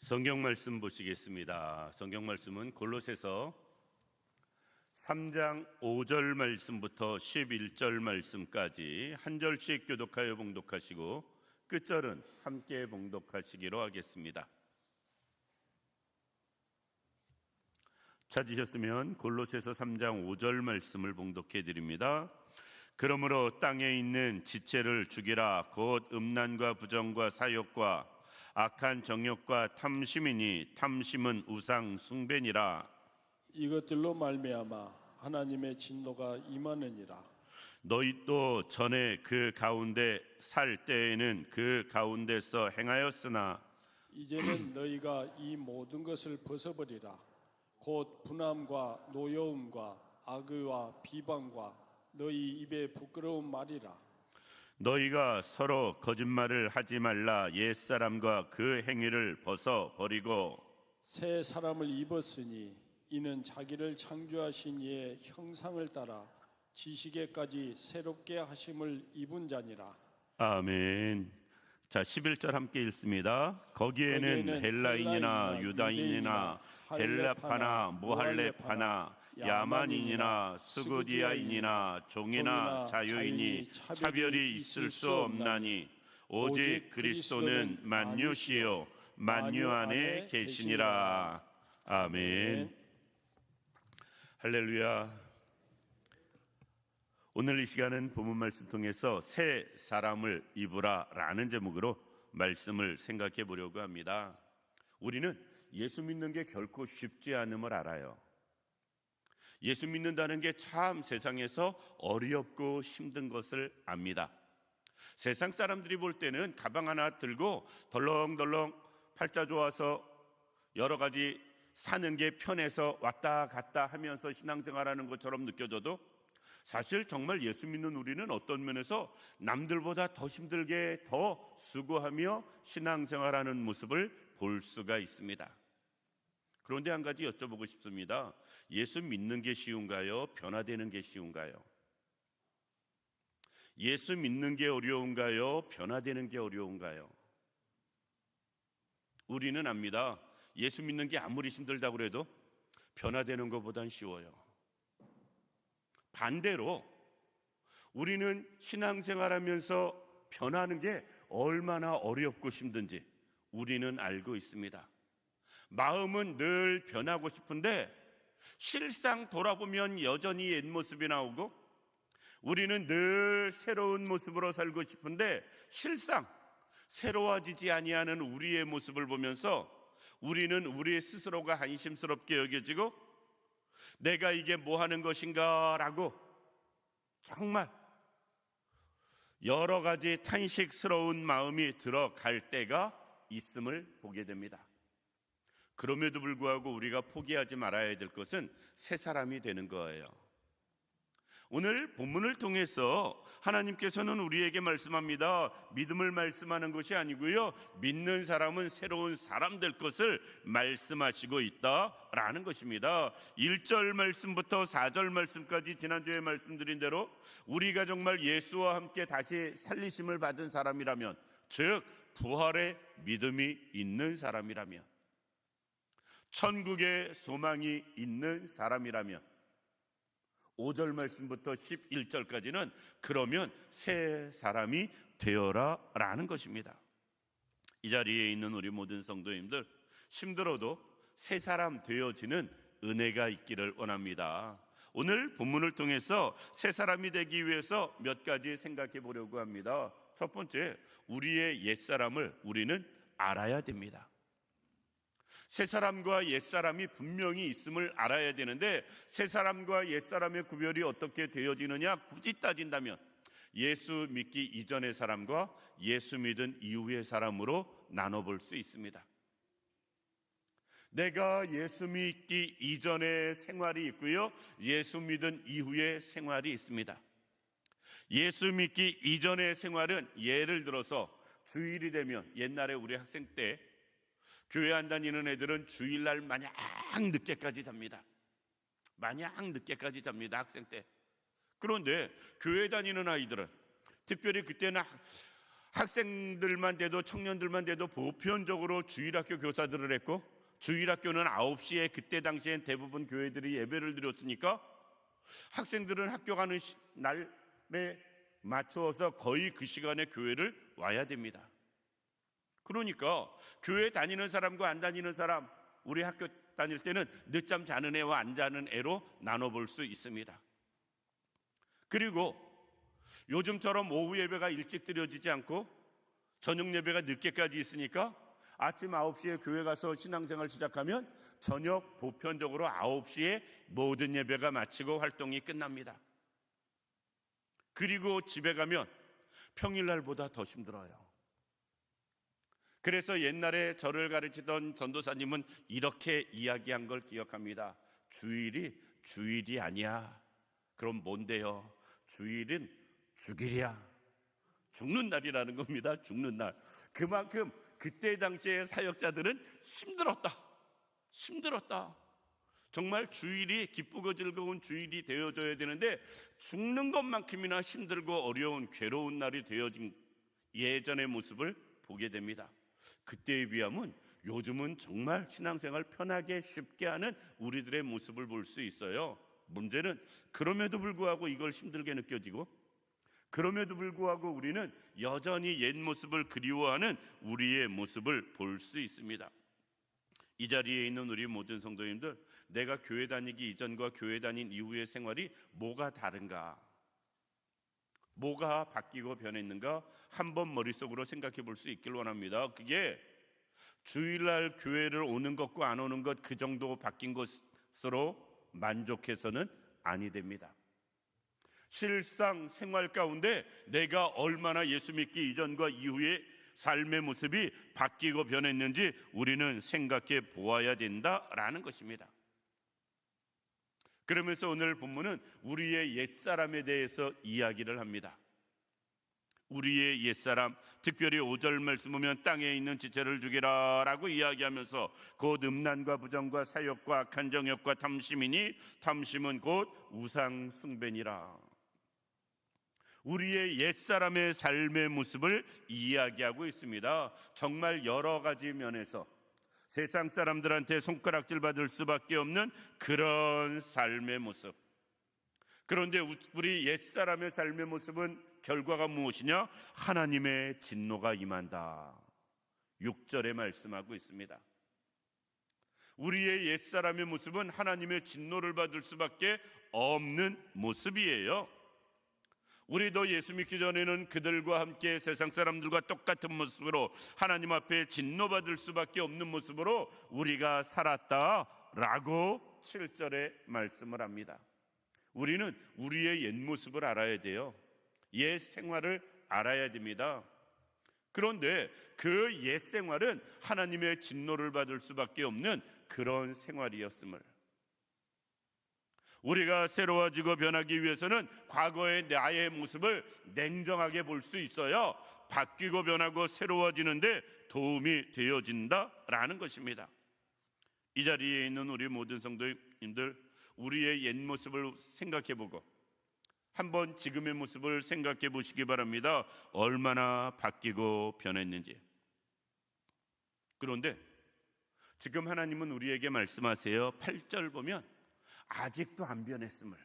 성경 말씀 보시겠습니다. 성경 말씀은 골로새서 3장 5절 말씀부터 11절 말씀까지 한 절씩 교독하여 봉독하시고 끝절은 함께 봉독하시기로 하겠습니다. 찾으셨으면 골로새서 3장 5절 말씀을 봉독해 드립니다. 그러므로 땅에 있는 지체를 죽이라. 곧 음란과 부정과 사욕과 악한 정욕과 탐심이니 탐심은 우상 숭배니라. 이것들로 말미암아 하나님의 진노가 임하느니라. 너희도 전에 그 가운데 살 때에는 그 가운데서 행하였으나 이제는 너희가 이 모든 것을 벗어버리라. 곧 분함과 노여움과 악의와 비방과 너희 입에 부끄러운 말이라. 너희가 서로 거짓말을 하지 말라. 옛사람과 그 행위를 벗어버리고 새 사람을 입었으니 이는 자기를 창조하신 이의 형상을 따라 지식에까지 새롭게 하심을 입은 자니라. 아멘. 자, 11절 함께 읽습니다. 거기에는 헬라인이나 유다인이나 헬라파나 무할레파나 야만인이나 스구디아인이나 종이나 자유인이 차별이 있을 수 없나니 오직 그리스도는 만유시요 만유 안에 계시니라. 아멘. 할렐루야. 오늘 이 시간은 본문 말씀 통해서 새 사람을 입으라 라는 제목으로 말씀을 생각해 보려고 합니다. 우리는 예수 믿는 게 결코 쉽지 않음을 알아요. 예수 믿는다는 게 참 세상에서 어렵고 힘든 것을 압니다. 세상 사람들이 볼 때는 가방 하나 들고 덜렁덜렁 팔자 좋아서 여러 가지 사는 게 편해서 왔다 갔다 하면서 신앙생활하는 것처럼 느껴져도 사실 정말 예수 믿는 우리는 어떤 면에서 남들보다 더 힘들게 더 수고하며 신앙생활하는 모습을 볼 수가 있습니다. 그런데 한 가지 여쭤보고 싶습니다. 예수 믿는 게 쉬운가요? 변화되는 게 쉬운가요? 예수 믿는 게 어려운가요? 변화되는 게 어려운가요? 우리는 압니다. 예수 믿는 게 아무리 힘들다고 해도 변화되는 것보단 쉬워요. 반대로 우리는 신앙생활하면서 변하는 게 얼마나 어렵고 힘든지 우리는 알고 있습니다. 마음은 늘 변하고 싶은데 실상 돌아보면 여전히 옛 모습이 나오고, 우리는 늘 새로운 모습으로 살고 싶은데 실상 새로워지지 아니하는 우리의 모습을 보면서 우리는 우리 스스로가 한심스럽게 여겨지고 내가 이게 뭐 하는 것인가 라고 정말 여러 가지 탄식스러운 마음이 들어갈 때가 있음을 보게 됩니다. 그럼에도 불구하고 우리가 포기하지 말아야 될 것은 새 사람이 되는 거예요. 오늘 본문을 통해서 하나님께서는 우리에게 말씀합니다. 믿음을 말씀하는 것이 아니고요, 믿는 사람은 새로운 사람 될 것을 말씀하시고 있다라는 것입니다. 1절 말씀부터 4절 말씀까지 지난주에 말씀드린 대로 우리가 정말 예수와 함께 다시 살리심을 받은 사람이라면, 즉 부활의 믿음이 있는 사람이라면, 천국의 소망이 있는 사람이라면, 5절 말씀부터 11절까지는 그러면 새 사람이 되어라 라는 것입니다. 이 자리에 있는 우리 모든 성도님들, 힘들어도 새 사람 되어지는 은혜가 있기를 원합니다. 오늘 본문을 통해서 새 사람이 되기 위해서 몇 가지 생각해 보려고 합니다. 첫 번째, 우리의 옛사람을 우리는 알아야 됩니다. 새 사람과 옛 사람이 분명히 있음을 알아야 되는데, 새 사람과 옛 사람의 구별이 어떻게 되어지느냐? 굳이 따진다면 예수 믿기 이전의 사람과 예수 믿은 이후의 사람으로 나눠볼 수 있습니다. 내가 예수 믿기 이전의 생활이 있고요, 예수 믿은 이후의 생활이 있습니다. 예수 믿기 이전의 생활은 예를 들어서 주일이 되면, 옛날에 우리 학생 때 교회 안 다니는 애들은 주일날 마냥 늦게까지 잡니다. 마냥 늦게까지 잡니다, 학생 때. 그런데 교회 다니는 아이들은, 특별히 그때는 학생들만 돼도 청년들만 돼도 보편적으로 주일학교 교사들을 했고, 주일학교는 9시에 그때 당시엔 대부분 교회들이 예배를 드렸으니까 학생들은 학교 가는 날에 맞추어서 거의 그 시간에 교회를 와야 됩니다. 그러니까 교회 다니는 사람과 안 다니는 사람, 우리 학교 다닐 때는 늦잠 자는 애와 안 자는 애로 나눠볼 수 있습니다. 그리고 요즘처럼 오후 예배가 일찍 드려지지 않고 저녁 예배가 늦게까지 있으니까 아침 9시에 교회 가서 신앙생활 시작하면 저녁 보편적으로 9시에 모든 예배가 마치고 활동이 끝납니다. 그리고 집에 가면 평일날보다 더 힘들어요. 그래서 옛날에 저를 가르치던 전도사님은 이렇게 이야기한 걸 기억합니다. 주일이 주일이 아니야. 그럼 뭔데요? 주일은 죽일이야. 죽는 날이라는 겁니다. 죽는 날. 그만큼 그때 당시에 사역자들은 힘들었다. 정말 주일이 기쁘고 즐거운 주일이 되어줘야 되는데 죽는 것만큼이나 힘들고 어려운 괴로운 날이 되어진 예전의 모습을 보게 됩니다. 그때에 비하면 요즘은 정말 신앙생활 편하게 쉽게 하는 우리들의 모습을 볼 수 있어요. 문제는 그럼에도 불구하고 이걸 힘들게 느껴지고, 그럼에도 불구하고 우리는 여전히 옛 모습을 그리워하는 우리의 모습을 볼 수 있습니다. 이 자리에 있는 우리 모든 성도님들, 내가 교회 다니기 이전과 교회 다닌 이후의 생활이 뭐가 다른가, 뭐가 바뀌고 변했는가 한번 머릿속으로 생각해 볼 수 있길 원합니다. 그게 주일날 교회를 오는 것과 안 오는 것 그 정도 바뀐 것으로 만족해서는 아니 됩니다. 실상 생활 가운데 내가 얼마나 예수 믿기 이전과 이후의 삶의 모습이 바뀌고 변했는지 우리는 생각해 보아야 된다라는 것입니다. 그러면서 오늘 본문은 우리의 옛사람에 대해서 이야기를 합니다. 우리의 옛사람, 특별히 5절 말씀 보면 땅에 있는 지체를 죽이라 라고 이야기하면서 곧 음란과 부정과 사욕과 악한 정욕과 탐심이니 탐심은 곧 우상 숭배니라. 우리의 옛사람의 삶의 모습을 이야기하고 있습니다. 정말 여러 가지 면에서 세상 사람들한테 손가락질 받을 수밖에 없는 그런 삶의 모습. 그런데 우리 옛사람의 삶의 모습은 결과가 무엇이냐? 하나님의 진노가 임한다. 6절에 말씀하고 있습니다. 우리의 옛사람의 모습은 하나님의 진노를 받을 수밖에 없는 모습이에요. 우리도 예수 믿기 전에는 그들과 함께 세상 사람들과 똑같은 모습으로 하나님 앞에 진노받을 수밖에 없는 모습으로 우리가 살았다라고 7절에 말씀을 합니다. 우리는 우리의 옛 모습을 알아야 돼요. 옛 생활을 알아야 됩니다. 그런데 그 옛 생활은 하나님의 진노를 받을 수밖에 없는 그런 생활이었음을, 우리가 새로워지고 변하기 위해서는 과거의 나의 모습을 냉정하게 볼 수 있어야 바뀌고 변하고 새로워지는데 도움이 되어진다라는 것입니다. 이 자리에 있는 우리 모든 성도님들, 우리의 옛 모습을 생각해보고 한번 지금의 모습을 생각해 보시기 바랍니다. 얼마나 바뀌고 변했는지. 그런데 지금 하나님은 우리에게 말씀하세요. 8절 보면 아직도 안 변했음을,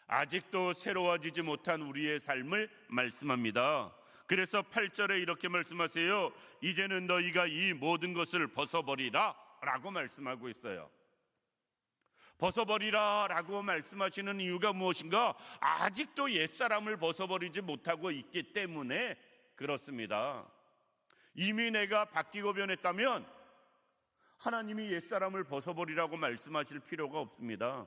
아직도 새로워지지 못한 우리의 삶을 말씀합니다. 그래서 8절에 이렇게 말씀하세요. 이제는 너희가 이 모든 것을 벗어버리라 라고 말씀하고 있어요. 벗어버리라 라고 말씀하시는 이유가 무엇인가? 아직도 옛사람을 벗어버리지 못하고 있기 때문에 그렇습니다. 이미 내가 바뀌고 변했다면 하나님이 옛사람을 벗어버리라고 말씀하실 필요가 없습니다.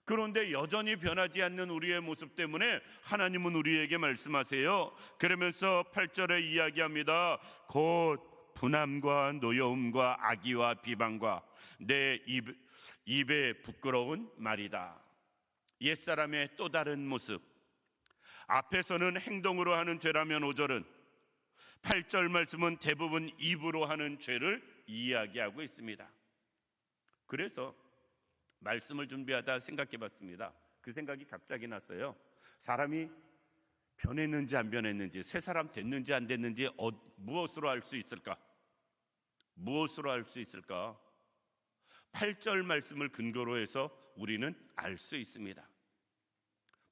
그런데 여전히 변하지 않는 우리의 모습 때문에 하나님은 우리에게 말씀하세요. 그러면서 8절에 이야기합니다. 곧 분함과 노여움과 악의와 비방과 내 입에 부끄러운 말이다. 옛사람의 또 다른 모습, 앞에서는 행동으로 하는 죄라면 5절은, 8절 말씀은 대부분 입으로 하는 죄를 이야기하고 있습니다. 그래서 말씀을 준비하다 생각해 봤습니다. 그 생각이 갑자기 났어요. 사람이 변했는지 안 변했는지, 새 사람 됐는지 안 됐는지 무엇으로 알 수 있을까? 무엇으로 알 수 있을까? 8절 말씀을 근거로 해서 우리는 알 수 있습니다.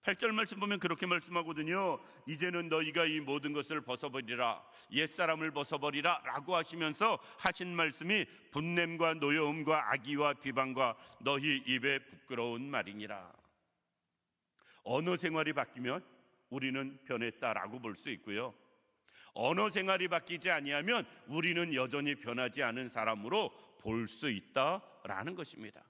8절 말씀 보면 그렇게 말씀하거든요. 이제는 너희가 이 모든 것을 벗어버리라, 옛사람을 벗어버리라 라고 하시면서 하신 말씀이 분냄과 노여움과 악의와 비방과 너희 입에 부끄러운 말이니라. 언어 생활이 바뀌면 우리는 변했다라고 볼 수 있고요, 언어 생활이 바뀌지 아니하면 우리는 여전히 변하지 않은 사람으로 볼 수 있다라는 것입니다.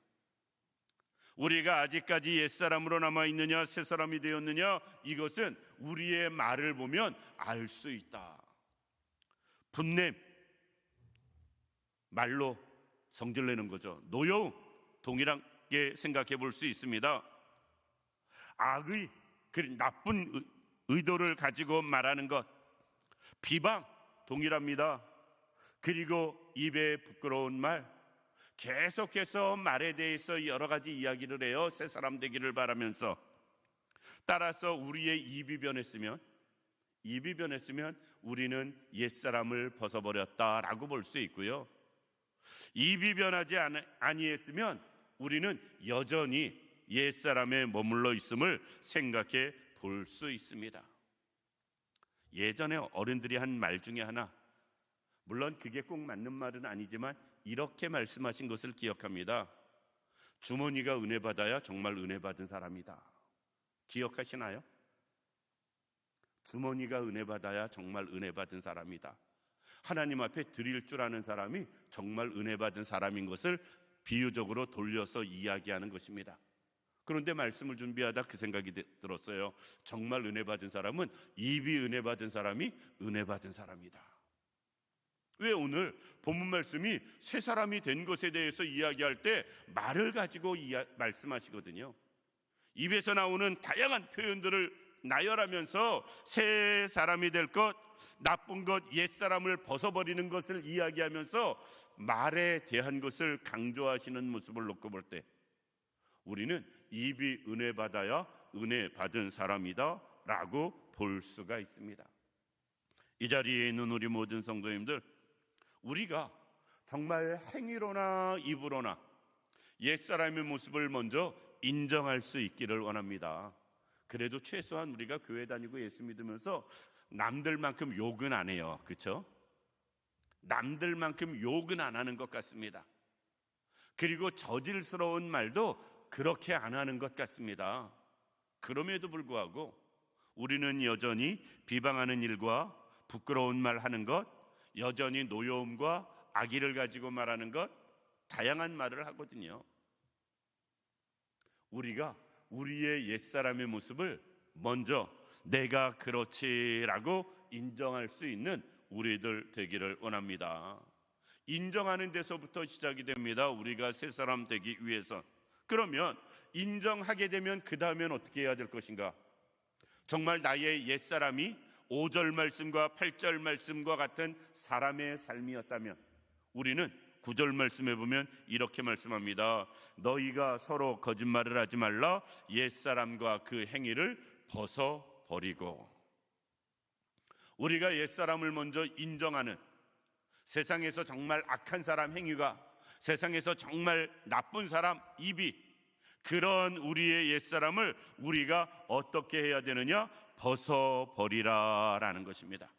우리가 아직까지 옛사람으로 남아있느냐 새사람이 되었느냐, 이것은 우리의 말을 보면 알 수 있다. 분냄, 말로 성질내는 거죠. 노여움, 동일하게 생각해 볼 수 있습니다. 악의, 나쁜 의도를 가지고 말하는 것, 비방, 동일합니다. 그리고 입에 부끄러운 말, 계속해서 말에 대해서 여러 가지 이야기를 해요. 새 사람 되기를 바라면서. 따라서 우리의 입이 변했으면 우리는 옛사람을 벗어버렸다라고 볼 수 있고요, 입이 변하지 아니했으면 우리는 여전히 옛사람에 머물러 있음을 생각해 볼 수 있습니다. 예전에 어른들이 한 말 중에 하나, 물론 그게 꼭 맞는 말은 아니지만 이렇게 말씀하신 것을 기억합니다. 주머니가 은혜 받아야 정말 은혜 받은 사람이다. 기억하시나요? 주머니가 은혜 받아야 정말 은혜 받은 사람이다. 하나님 앞에 드릴 줄 아는 사람이 정말 은혜 받은 사람인 것을 비유적으로 돌려서 이야기하는 것입니다. 그런데 말씀을 준비하다 그 생각이 들었어요. 정말 은혜 받은 사람은 입이 은혜 받은 사람이 은혜 받은 사람이다. 왜 오늘 본문 말씀이 새 사람이 된 것에 대해서 이야기할 때 말을 가지고 말씀하시거든요. 입에서 나오는 다양한 표현들을 나열하면서 새 사람이 될 것, 나쁜 것, 옛사람을 벗어버리는 것을 이야기하면서 말에 대한 것을 강조하시는 모습을 놓고 볼 때 우리는 입이 은혜 받아야 은혜 받은 사람이다 라고 볼 수가 있습니다. 이 자리에 있는 우리 모든 성도님들, 우리가 정말 행위로나 입으로나 옛사람의 모습을 먼저 인정할 수 있기를 원합니다. 그래도 최소한 우리가 교회 다니고 예수 믿으면서 남들만큼 욕은 안 해요. 그렇죠? 남들만큼 욕은 안 하는 것 같습니다. 그리고 저질스러운 말도 그렇게 안 하는 것 같습니다. 그럼에도 불구하고 우리는 여전히 비방하는 일과 부끄러운 말 하는 것, 여전히 노여움과 악의를 가지고 말하는 것, 다양한 말을 하거든요. 우리가 우리의 옛사람의 모습을 먼저 내가 그렇지라고 인정할 수 있는 우리들 되기를 원합니다. 인정하는 데서부터 시작이 됩니다. 우리가 새 사람 되기 위해서. 그러면 인정하게 되면 그 다음엔 어떻게 해야 될 것인가? 정말 나의 옛사람이 5절 말씀과 8절 말씀과 같은 사람의 삶이었다면 우리는 9절 말씀에 보면 이렇게 말씀합니다. 너희가 서로 거짓말을 하지 말라. 옛사람과 그 행위를 벗어버리고. 우리가 옛사람을 먼저 인정하는, 세상에서 정말 악한 사람 행위가, 세상에서 정말 나쁜 사람 입이, 그런 우리의 옛사람을 우리가 어떻게 해야 되느냐? 벗어버리라 라는 것입니다.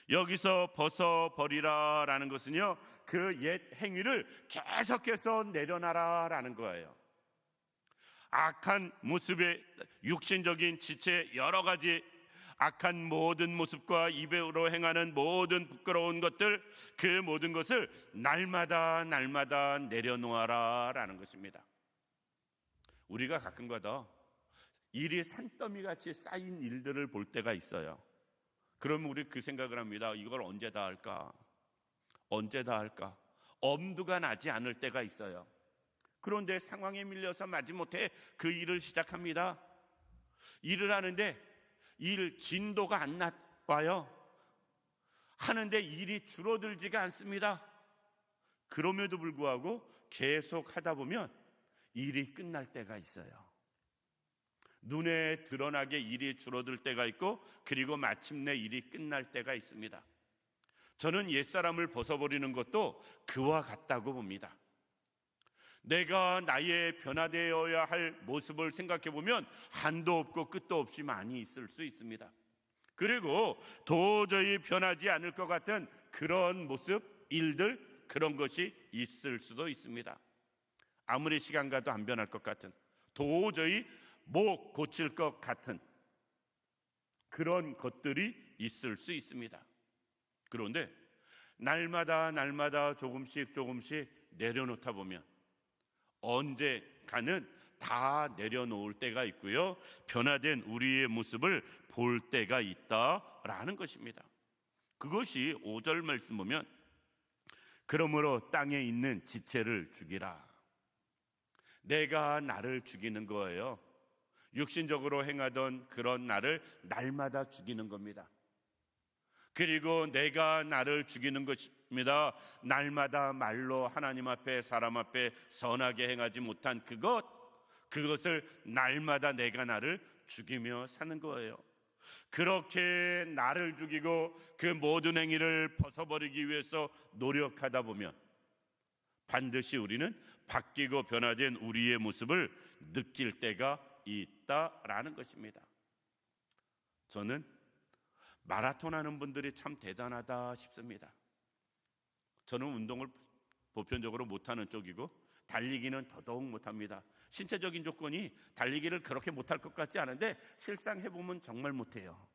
여기서 벗어버리라 라는 것은요, 그 옛 행위를 계속해서 내려놔라 라는 거예요. 악한 모습의 육신적인 지체, 여러 가지 악한 모든 모습과 입으로 행하는 모든 부끄러운 것들, 그 모든 것을 날마다 내려놓아라 라는 것입니다. 우리가 가끔가다 일이 산더미같이 쌓인 일들을 볼 때가 있어요. 그러면 우리 그 생각을 합니다. 이걸 언제 다 할까? 언제 다 할까? 엄두가 나지 않을 때가 있어요. 그런데 상황에 밀려서 마지못해 그 일을 시작합니다. 일을 하는데 일 진도가 안 나와요. 하는데 일이 줄어들지가 않습니다. 그럼에도 불구하고 계속 하다 보면 일이 끝날 때가 있어요. 눈에 드러나게 일이 줄어들 때가 있고, 그리고 마침내 일이 끝날 때가 있습니다. 저는 옛사람을 벗어버리는 것도 그와 같다고 봅니다. 내가 나의 변화되어야 할 모습을 생각해 보면 한도 없고 끝도 없이 많이 있을 수 있습니다. 그리고 도저히 변하지 않을 것 같은 그런 모습, 일들, 그런 것이 있을 수도 있습니다. 아무리 시간 가도 안 변할 것 같은, 도저히 못 고칠 것 같은 그런 것들이 있을 수 있습니다. 그런데 날마다 조금씩 내려놓다 보면 언제가는 다 내려놓을 때가 있고요, 변화된 우리의 모습을 볼 때가 있다라는 것입니다. 그것이 5절 말씀 보면, 그러므로 땅에 있는 지체를 죽이라. 내가 나를 죽이는 거예요. 육신적으로 행하던 그런 나를 날마다 죽이는 겁니다. 그리고 내가 나를 죽이는 것입니다. 날마다 말로 하나님 앞에 사람 앞에 선하게 행하지 못한 그것을 날마다 내가 나를 죽이며 사는 거예요. 그렇게 나를 죽이고 그 모든 행위를 벗어버리기 위해서 노력하다 보면 반드시 우리는 바뀌고 변화된 우리의 모습을 느낄 때가 있다라는 것입니다. 저는 마라톤 하는 분들이 참 대단하다 싶습니다. 저는 운동을 보편적으로 못하는 쪽이고 달리기는 더더욱 못합니다. 신체적인 조건이 달리기를 그렇게 못할 것 같지 않은데 실상 해보면 정말 못해요.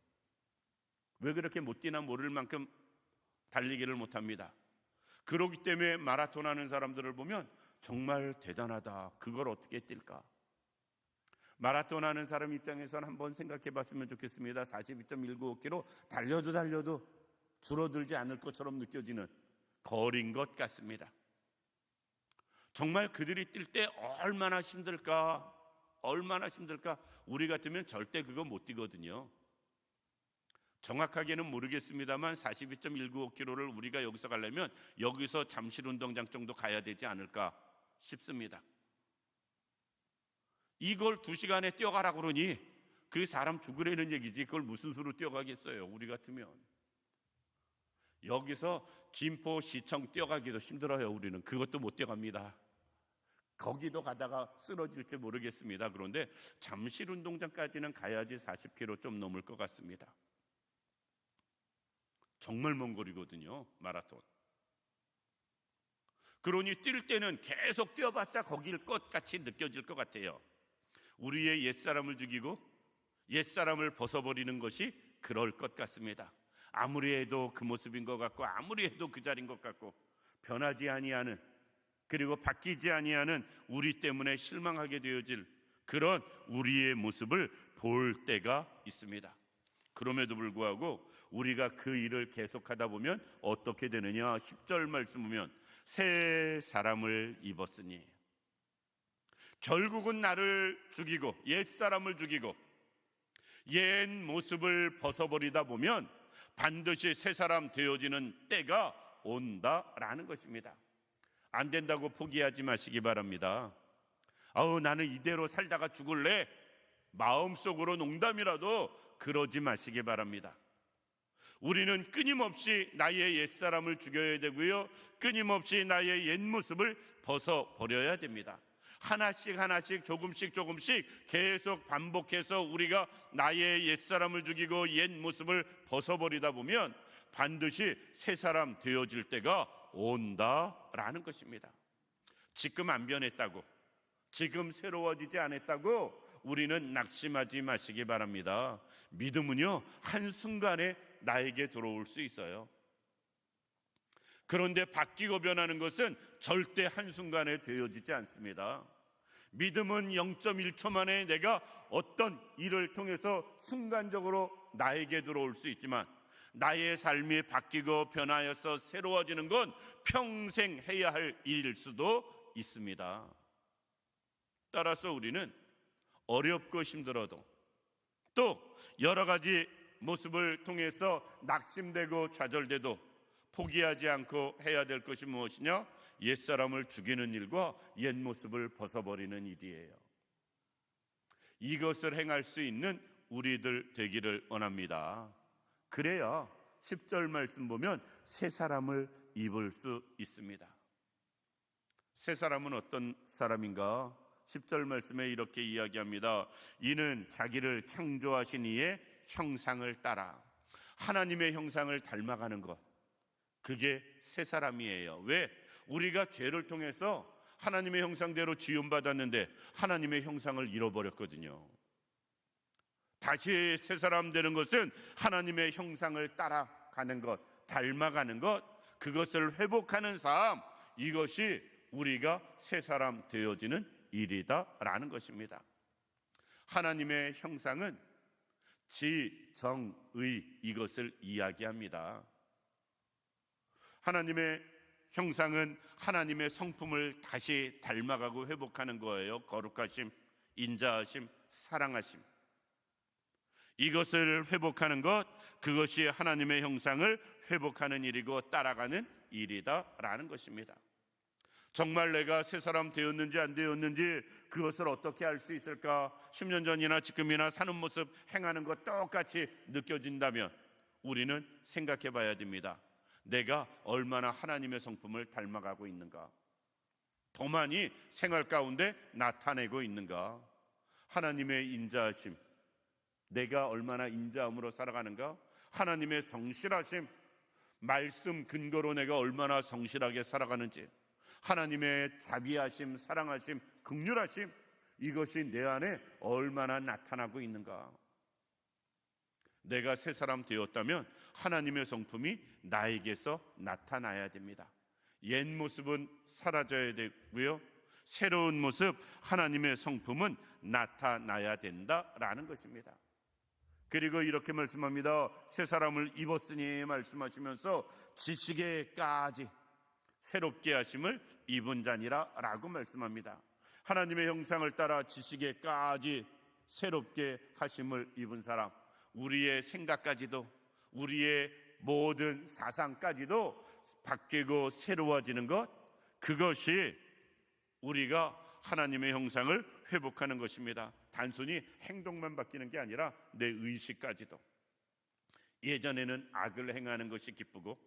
왜 그렇게 못 뛰나 모를 만큼 달리기를 못합니다. 그렇기 때문에 마라톤 하는 사람들을 보면 정말 대단하다, 그걸 어떻게 뛸까? 마라톤 하는 사람 입장에서는 한번 생각해 봤으면 좋겠습니다. 42.195km 달려도 줄어들지 않을 것처럼 느껴지는 거리인 것 같습니다. 정말 그들이 뛸 때 얼마나 힘들까? 우리 같으면 절대 그거 못 뛰거든요. 정확하게는 모르겠습니다만 42.195km를 우리가 여기서 가려면 여기서 잠실운동장 정도 가야 되지 않을까 싶습니다. 이걸 2시간에 뛰어가라고 그러니 그 사람 죽으라는 얘기지, 그걸 무슨 수로 뛰어가겠어요, 우리 같으면. 여기서 김포시청 뛰어가기도 힘들어요. 우리는 그것도 못 뛰어갑니다. 거기도 가다가 쓰러질지 모르겠습니다. 그런데 잠실운동장까지는 가야지 40km 좀 넘을 것 같습니다. 정말 먼 거리거든요, 마라톤. 그러니 뛸 때는 계속 뛰어봤자 거길 것 같이 느껴질 것 같아요. 우리의 옛사람을 죽이고 옛사람을 벗어버리는 것이 그럴 것 같습니다. 아무리 해도 그 모습인 것 같고, 아무리 해도 그 자리인 것 같고, 변하지 아니하는, 그리고 바뀌지 아니하는 우리 때문에 실망하게 되어질 그런 우리의 모습을 볼 때가 있습니다. 그럼에도 불구하고 우리가 그 일을 계속하다 보면 어떻게 되느냐? 10절 말씀 보면 새 사람을 입었으니, 결국은 나를 죽이고 옛사람을 죽이고 옛 모습을 벗어버리다 보면 반드시 새 사람 되어지는 때가 온다라는 것입니다. 안 된다고 포기하지 마시기 바랍니다. 나는 이대로 살다가 죽을래, 마음속으로 농담이라도 그러지 마시기 바랍니다. 우리는 끊임없이 나의 옛사람을 죽여야 되고요, 끊임없이 나의 옛 모습을 벗어버려야 됩니다. 하나씩 조금씩 계속 반복해서 우리가 나의 옛사람을 죽이고 옛 모습을 벗어버리다 보면 반드시 새 사람 되어질 때가 온다라는 것입니다. 지금 안 변했다고, 지금 새로워지지 않았다고 우리는 낙심하지 마시기 바랍니다. 믿음은요, 한순간에 나에게 들어올 수 있어요. 그런데 바뀌고 변하는 것은 절대 한순간에 되어지지 않습니다. 믿음은 0.1초 만에 내가 어떤 일을 통해서 순간적으로 나에게 들어올 수 있지만, 나의 삶이 바뀌고 변하여서 새로워지는 건 평생 해야 할 일일 수도 있습니다. 따라서 우리는 어렵고 힘들어도, 또 여러 가지 모습을 통해서 낙심되고 좌절돼도 포기하지 않고 해야 될 것이 무엇이냐? 옛사람을 죽이는 일과 옛 모습을 벗어버리는 일이에요. 이것을 행할 수 있는 우리들 되기를 원합니다. 그래야 10절 말씀 보면 새 사람을 입을 수 있습니다. 새 사람은 어떤 사람인가? 10절 말씀에 이렇게 이야기합니다. 이는 자기를 창조하신 이의 형상을 따라 하나님의 형상을 닮아가는 것, 그게 새 사람이에요. 왜? 우리가 죄를 통해서 하나님의 형상대로 지음받았는데 하나님의 형상을 잃어버렸거든요. 다시 새 사람 되는 것은 하나님의 형상을 따라가는 것, 닮아가는 것, 그것을 회복하는 삶, 이것이 우리가 새 사람 되어지는 일이다라는 것입니다. 하나님의 형상은 지정의, 이것을 이야기합니다. 하나님의 형상은 하나님의 성품을 다시 닮아가고 회복하는 거예요. 거룩하심, 인자하심, 사랑하심, 이것을 회복하는 것, 그것이 하나님의 형상을 회복하는 일이고 따라가는 일이다라는 것입니다. 정말 내가 새 사람 되었는지 안 되었는지 그것을 어떻게 알 수 있을까? 10년 전이나 지금이나 사는 모습, 행하는 것 똑같이 느껴진다면 우리는 생각해 봐야 됩니다. 내가 얼마나 하나님의 성품을 닮아가고 있는가? 더 많이 생활 가운데 나타내고 있는가? 하나님의 인자하심, 내가 얼마나 인자함으로 살아가는가? 하나님의 성실하심, 말씀 근거로 내가 얼마나 성실하게 살아가는지, 하나님의 자비하심, 사랑하심, 긍휼하심, 이것이 내 안에 얼마나 나타나고 있는가? 내가 새 사람 되었다면 하나님의 성품이 나에게서 나타나야 됩니다. 옛 모습은 사라져야 되고요, 새로운 모습, 하나님의 성품은 나타나야 된다라는 것입니다. 그리고 이렇게 말씀합니다. 새 사람을 입었으니 말씀하시면서 지식에까지 새롭게 하심을 입은 자니라 라고 말씀합니다. 하나님의 형상을 따라 지식에까지 새롭게 하심을 입은 사람, 우리의 생각까지도, 우리의 모든 사상까지도 바뀌고 새로워지는 것, 그것이 우리가 하나님의 형상을 회복하는 것입니다. 단순히 행동만 바뀌는 게 아니라 내 의식까지도. 예전에는 악을 행하는 것이 기쁘고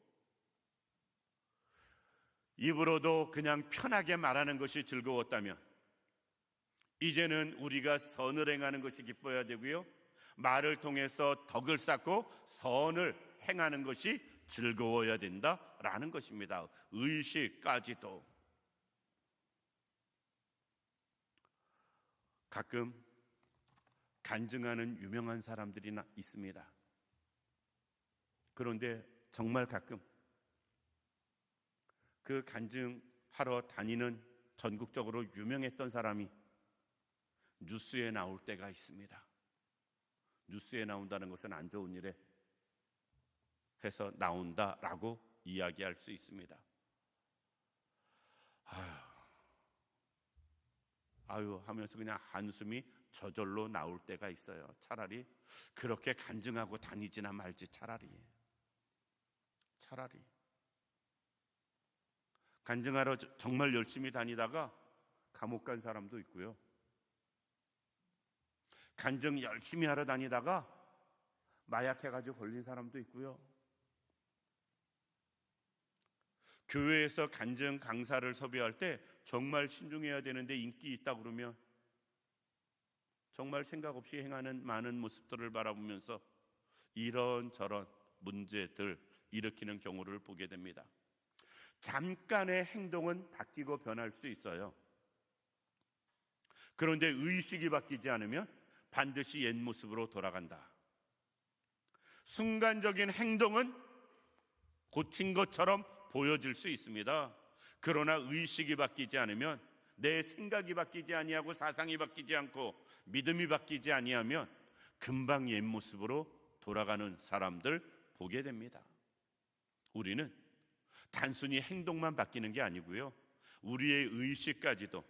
입으로도 그냥 편하게 말하는 것이 즐거웠다면, 이제는 우리가 선을 행하는 것이 기뻐야 되고요, 말을 통해서 덕을 쌓고 선을 행하는 것이 즐거워야 된다라는 것입니다. 의식까지도. 가끔 간증하는 유명한 사람들이 있습니다. 그런데 정말 가끔 그 간증하러 다니는 전국적으로 유명했던 사람이 뉴스에 나올 때가 있습니다. 뉴스에 나온다는 것은 안 좋은 일에 해서 나온다라고 이야기할 수 있습니다. 아유 하면서 그냥 한숨이 저절로 나올 때가 있어요. 차라리 그렇게 간증하고 다니지나 말지. 차라리 간증하러 정말 열심히 다니다가 감옥 간 사람도 있고요, 간증 열심히 하러 다니다가 마약해가지고 걸린 사람도 있고요, 교회에서 간증 강사를 섭외할 때 정말 신중해야 되는데 인기 있다 그러면 정말 생각 없이 행하는 많은 모습들을 바라보면서 이런저런 문제들 일으키는 경우를 보게 됩니다. 잠깐의 행동은 바뀌고 변할 수 있어요. 그런데 의식이 바뀌지 않으면 반드시 옛 모습으로 돌아간다. 순간적인 행동은 고친 것처럼 보여질 수 있습니다. 그러나 의식이 바뀌지 않으면, 내 생각이 바뀌지 아니하고 사상이 바뀌지 않고 믿음이 바뀌지 아니하면 금방 옛 모습으로 돌아가는 사람들 보게 됩니다. 우리는 단순히 행동만 바뀌는 게 아니고요, 우리의 의식까지도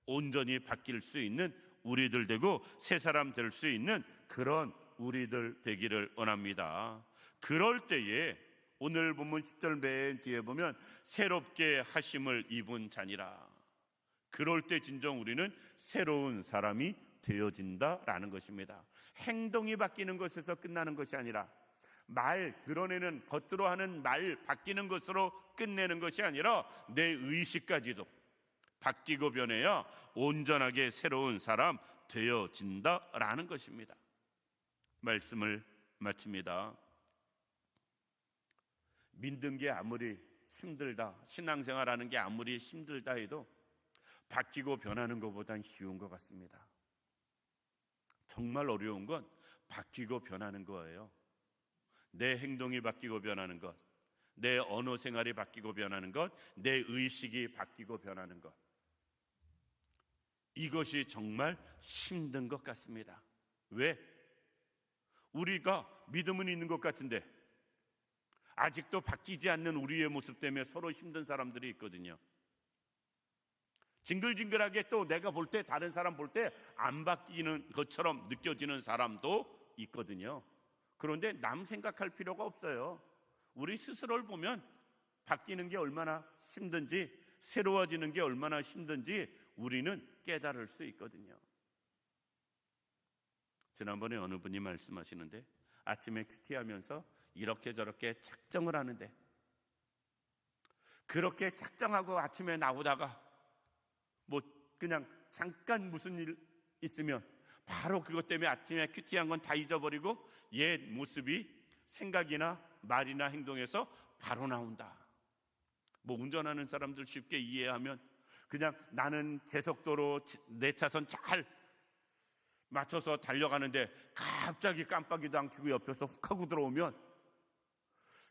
온전히 바뀔 수 있는 우리들 되고 새 사람 될 수 있는 그런 우리들 되기를 원합니다. 그럴 때에 오늘 본문 10절 맨 뒤에 보면 새롭게 하심을 입은 자니라. 그럴 때 진정 우리는 새로운 사람이 되어진다라는 것입니다. 행동이 바뀌는 것에서 끝나는 것이 아니라 말 드러내는 겉으로 하는 말 바뀌는 것으로 끝내는 것이 아니라 내 의식까지도 바뀌고 변해야 온전하게 새로운 사람 되어진다라는 것입니다. 말씀을 마칩니다. 믿는 게 아무리 힘들다, 신앙생활하는 게 아무리 힘들다 해도 바뀌고 변하는 것보단 쉬운 것 같습니다. 정말 어려운 건 바뀌고 변하는 거예요. 내 행동이 바뀌고 변하는 것, 내 언어 생활이 바뀌고 변하는 것, 내 의식이 바뀌고 변하는 것, 이것이 정말 힘든 것 같습니다. 왜? 우리가 믿음은 있는 것 같은데 아직도 바뀌지 않는 우리의 모습 때문에 서로 힘든 사람들이 있거든요. 징글징글하게 또 내가 볼 때, 다른 사람 볼 때 안 바뀌는 것처럼 느껴지는 사람도 있거든요. 그런데 남 생각할 필요가 없어요. 우리 스스로를 보면 바뀌는 게 얼마나 힘든지, 새로워지는 게 얼마나 힘든지 우리는 깨달을 수 있거든요. 지난번에 어느 분이 말씀하시는데 아침에 큐티하면서 이렇게 저렇게 작정을 하는데, 그렇게 작정하고 아침에 나오다가 뭐 그냥 잠깐 무슨 일 있으면 바로 그것 때문에 아침에 큐티한 건 다 잊어버리고 옛 모습이 생각이나 말이나 행동에서 바로 나온다. 뭐 운전하는 사람들 쉽게 이해하면 그냥 나는 제속도로 내 차선 잘 맞춰서 달려가는데 갑자기 깜빡이도 안 켜고 옆에서 훅 하고 들어오면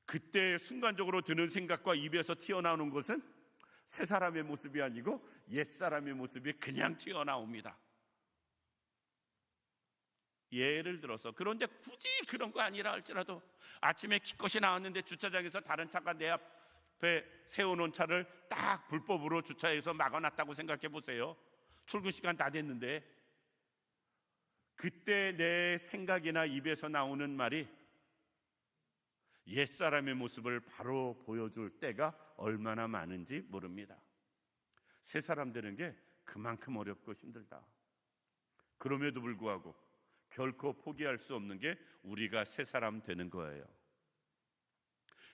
그때 순간적으로 드는 생각과 입에서 튀어나오는 것은 새 사람의 모습이 아니고 옛 사람의 모습이 그냥 튀어나옵니다. 예를 들어서, 그런데 굳이 그런 거 아니라 할지라도 아침에 기껏이 나왔는데 주차장에서 다른 차가 내 앞에 세워놓은 차를 딱 불법으로 주차해서 막아놨다고 생각해 보세요. 출근 시간 다 됐는데 그때 내 생각이나 입에서 나오는 말이 옛사람의 모습을 바로 보여줄 때가 얼마나 많은지 모릅니다. 새 사람 되는 게 그만큼 어렵고 힘들다. 그럼에도 불구하고 결코 포기할 수 없는 게 우리가 새 사람 되는 거예요.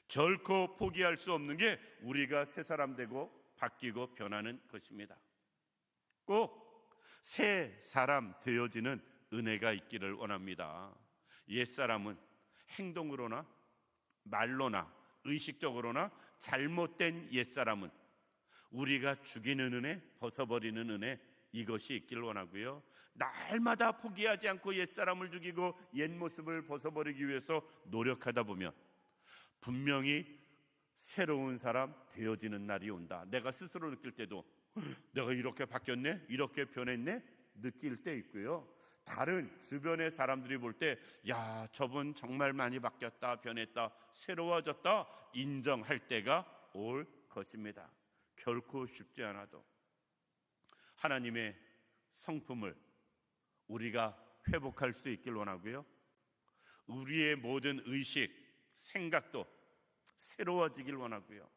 결코 포기할 수 없는 게 우리가 새 사람 되고 바뀌고 변하는 것입니다. 꼭 새 사람 되어지는 은혜가 있기를 원합니다. 옛사람은 행동으로나 말로나 의식적으로나 잘못된 옛사람은 우리가 죽이는 은혜, 벗어버리는 은혜, 이것이 있기를 원하고요. 날마다 포기하지 않고 옛사람을 죽이고 옛 모습을 벗어버리기 위해서 노력하다 보면 분명히 새로운 사람 되어지는 날이 온다. 내가 스스로 느낄 때도 내가 이렇게 바뀌었네? 이렇게 변했네? 느낄 때 있고요. 다른 주변의 사람들이 볼 때 야, 저분 정말 많이 바뀌었다, 변했다, 새로워졌다 인정할 때가 올 것입니다. 결코 쉽지 않아도 하나님의 성품을 우리가 회복할 수 있길 원하고요. 우리의 모든 의식, 생각도 새로워지길 원하고요.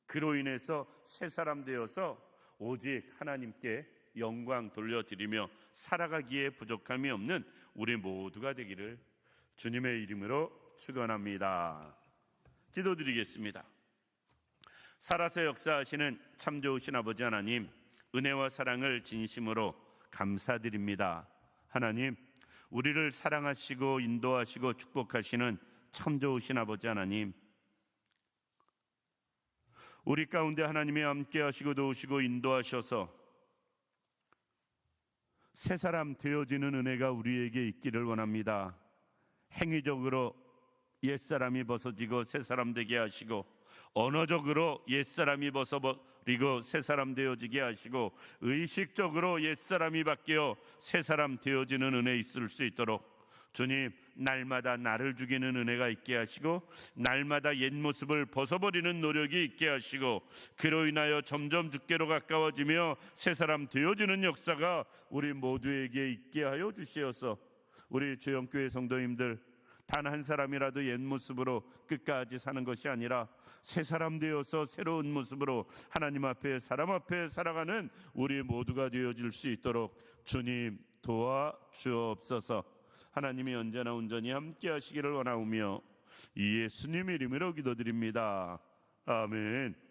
그로 인해서 새 사람 되어서 오직 하나님께 영광 돌려드리며 살아가기에 부족함이 없는 우리 모두가 되기를 주님의 이름으로 축원합니다. 기도드리겠습니다. 살아서 역사하시는 참 좋으신 아버지 하나님, 은혜와 사랑을 진심으로 감사드립니다. 하나님, 우리를 사랑하시고 인도하시고 축복하시는 참 좋으신 아버지 하나님, 우리 가운데 하나님이 함께 하시고 도우시고 인도하셔서 새 사람 되어지는 은혜가 우리에게 있기를 원합니다. 행위적으로 옛사람이 벗어지고 새 사람 되게 하시고, 언어적으로 옛사람이 벗어버리고 새 사람 되어지게 하시고, 의식적으로 옛사람이 바뀌어 새 사람 되어지는 은혜 있을 수 있도록 주님, 날마다 나를 죽이는 은혜가 있게 하시고 날마다 옛 모습을 벗어버리는 노력이 있게 하시고, 그로 인하여 점점 주께로 가까워지며 새 사람 되어지는 역사가 우리 모두에게 있게 하여 주시어서 우리 주영교회 성도님들 단 한 사람이라도 옛 모습으로 끝까지 사는 것이 아니라 새 사람 되어서 새로운 모습으로 하나님 앞에 사람 앞에 살아가는 우리 모두가 되어질 수 있도록 주님 도와주옵소서. 하나님이 언제나 온전히 함께 하시기를 원하오며 이 예수님 이름으로 기도드립니다. 아멘.